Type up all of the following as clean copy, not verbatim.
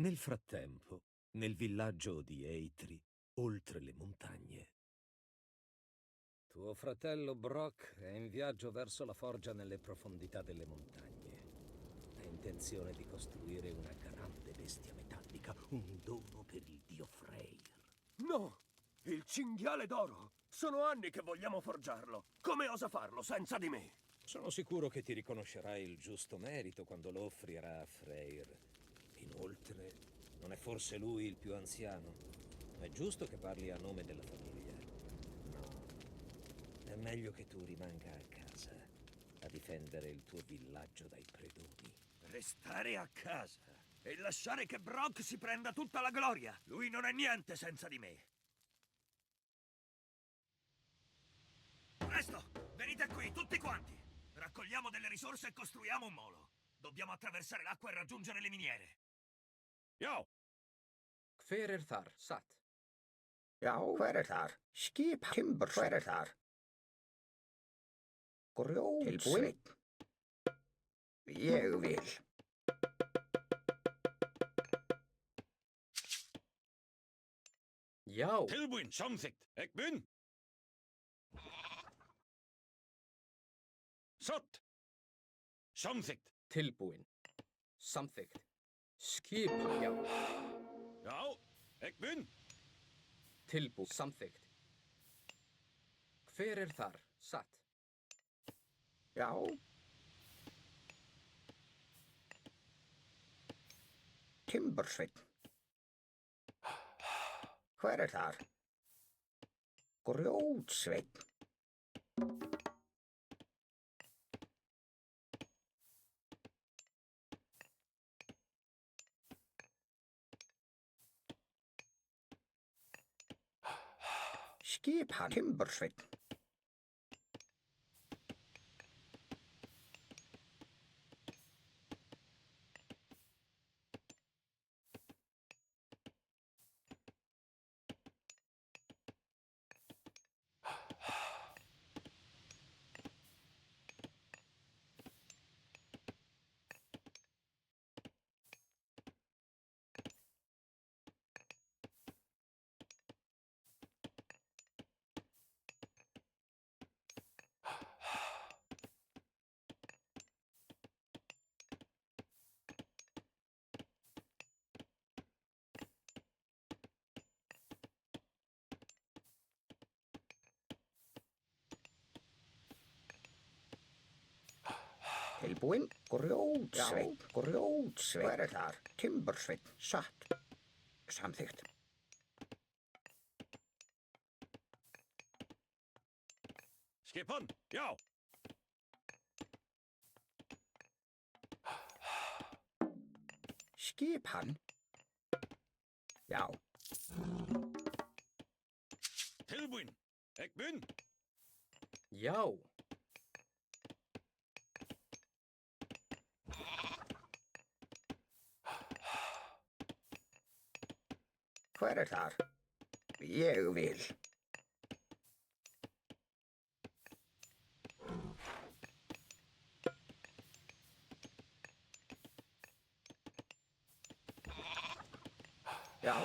Nel frattempo, nel villaggio di Eitri, oltre le montagne. Tuo fratello Brock è in viaggio verso la forgia nelle profondità delle montagne. Ha intenzione di costruire una grande bestia metallica, un dono per il dio Freyr. No! Il cinghiale d'oro! Sono anni che vogliamo forgiarlo. Come osa farlo senza di me? Sono sicuro che ti riconoscerai il giusto merito quando lo offrirà a Freyr. Inoltre, non è forse lui il più anziano? È giusto che parli a nome della famiglia. No, è meglio che tu rimanga a casa a difendere il tuo villaggio dai predoni. Restare a casa e lasciare che Brock si prenda tutta la gloria. Lui non è niente senza di me. Presto! Venite qui, tutti quanti! Raccogliamo delle risorse e costruiamo un molo. Dobbiamo attraversare l'acqua e raggiungere le miniere. Yo! Hver þar, satt? Já, hver þar? Skip Timbers, hver þar? Grjótsveinn. Ég vil. Já. Tilbúin, samþykkt. Ekbun? Satt. Samþykkt. Tilbúin. Samþykkt. Skipa, já. Já, ekbun? Samþykkt. Hver þar, satt? Já. Timbersveinn. Hver þar? Grjótsveinn. Skip hann Timbersveinn. Tilbúin, grjótsveinn, grjótsveinn. Hver þar? Timbersveinn, satt. Samþykkt. Skipan, já! Skip hann. Já. Tilbúin, ekbun? Já. Hver þar? Ég vil. Já.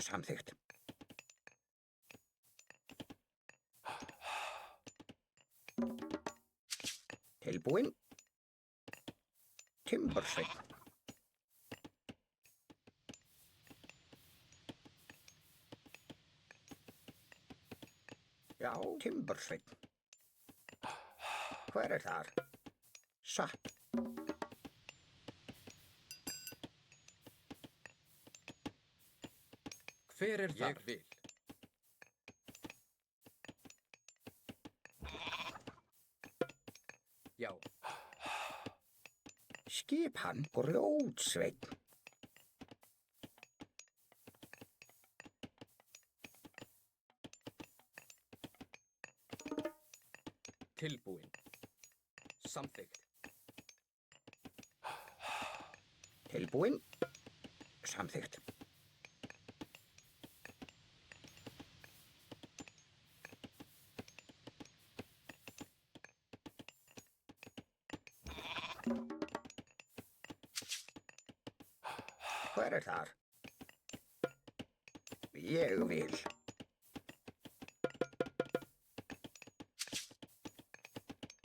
Samþykkt. Tilbúin. Timbersveinn. Já, Timbersveinn. Hver þar? Satt. Hver þar? Ég vil. Já. Skip hann grjótsveinn. Tilbúin. Samþykkt. Tilbúin. Samþykkt. hver þar? Ég vil.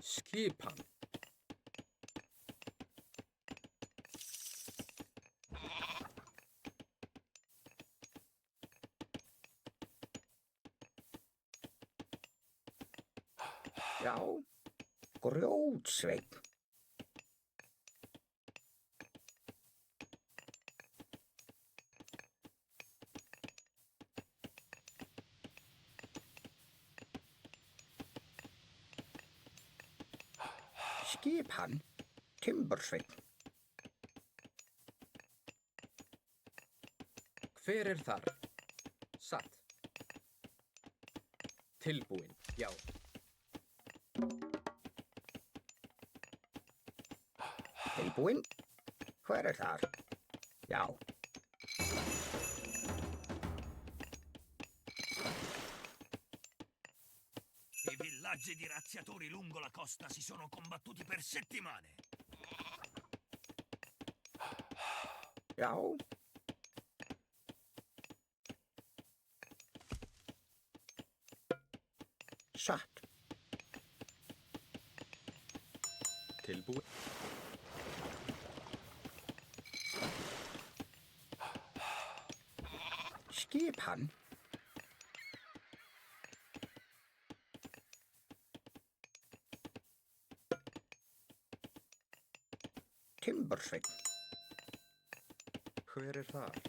Skipan. Já, grjótsveinn. Skipan, timbursveinn. Hver er þar? Satt. Tilbúin. Já. Tilbúinn. Hver þar? Já. I villaggi di razziatori lungo la costa si sono combattuti per settimane. Já. Satt. Tilbúin. Skipan. Timbursveinn. Hver er þar?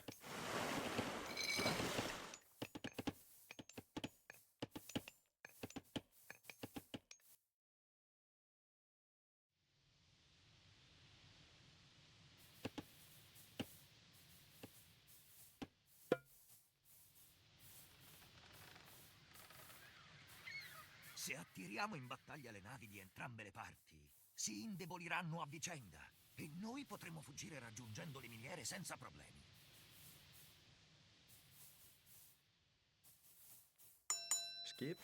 Se attiriamo in battaglia le navi di entrambe le parti, si indeboliranno a vicenda e noi potremo fuggire raggiungendo le miniere senza problemi. Skip.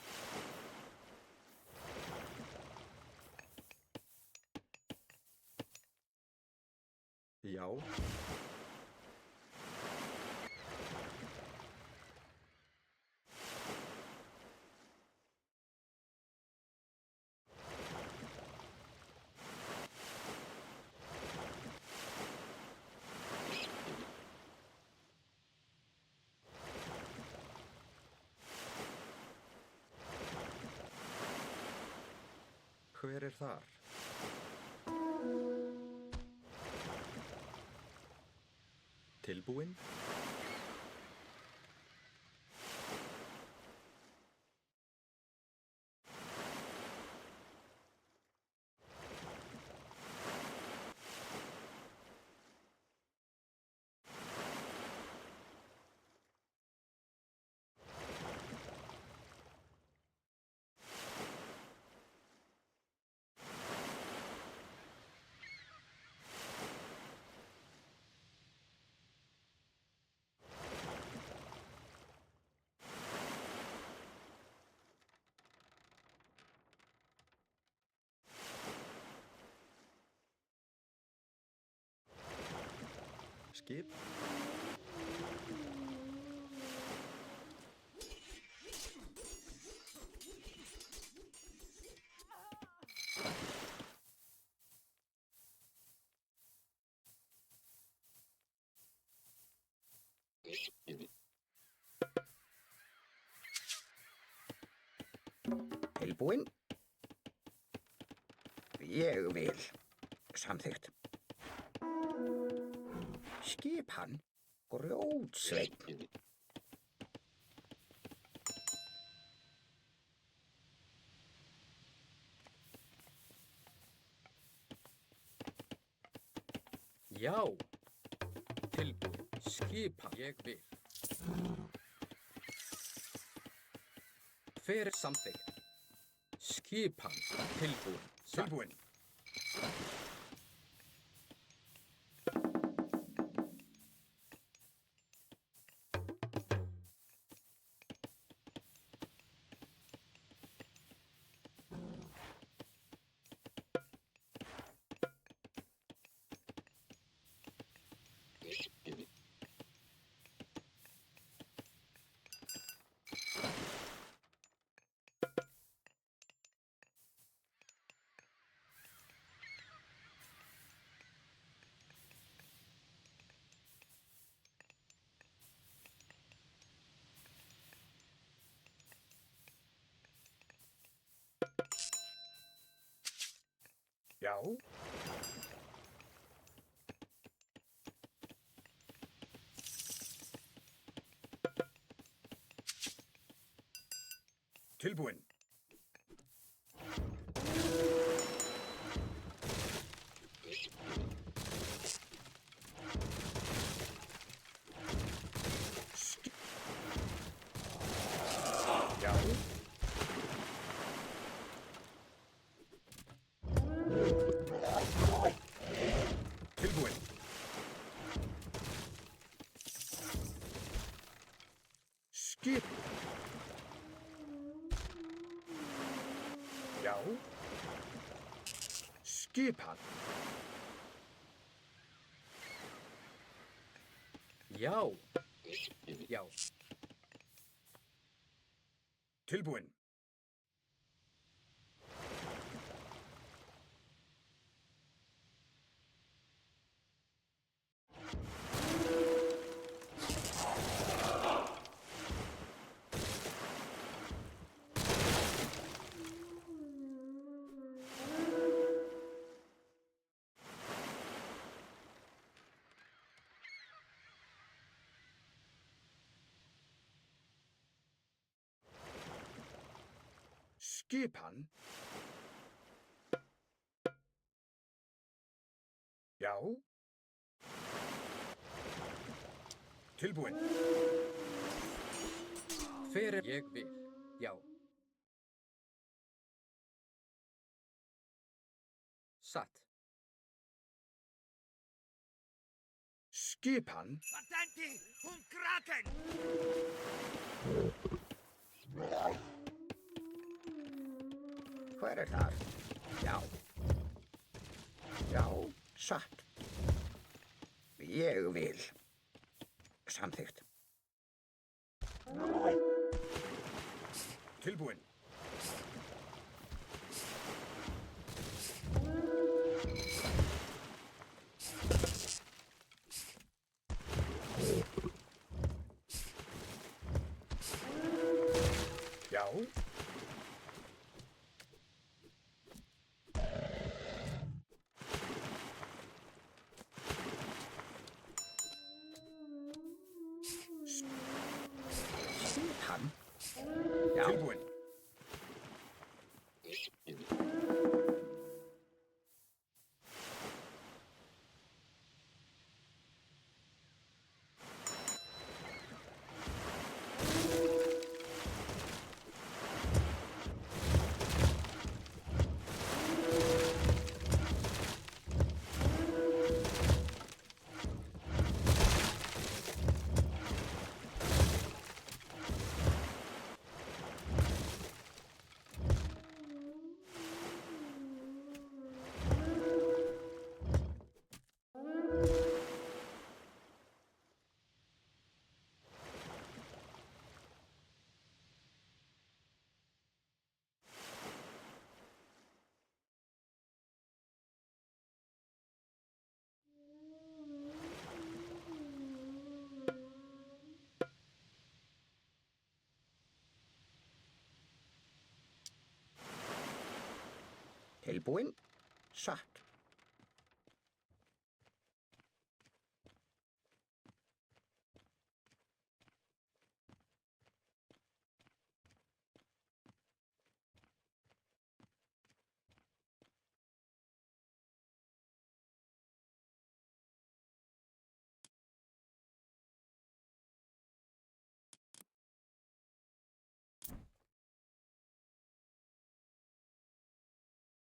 Já. Hver er þar? Tilbúin. Skip. Tilbúinn. Ég vil. Samþykkt. Skipan, grjótsveinn. Já. Tilbúin. Skipan. Ég vil. Hver er samþykkt? Skipan. Tilbúin. Tilbúinn. Já. Tilbúinn. Já. Tilbúinn. Skip. Já. Skipan. Já. Já. Tilbúinn. Skipan. Já. Tilbúinn. Hver er ég vil? Já. Satt. Skipan. Attenti! Un kraken! Hver er þar? Já. Já, satt. Ég vil. Samþykkt. Tilbúinn. Já. Skipan. Já. Tilbúinn. Tilbúinn. Satt.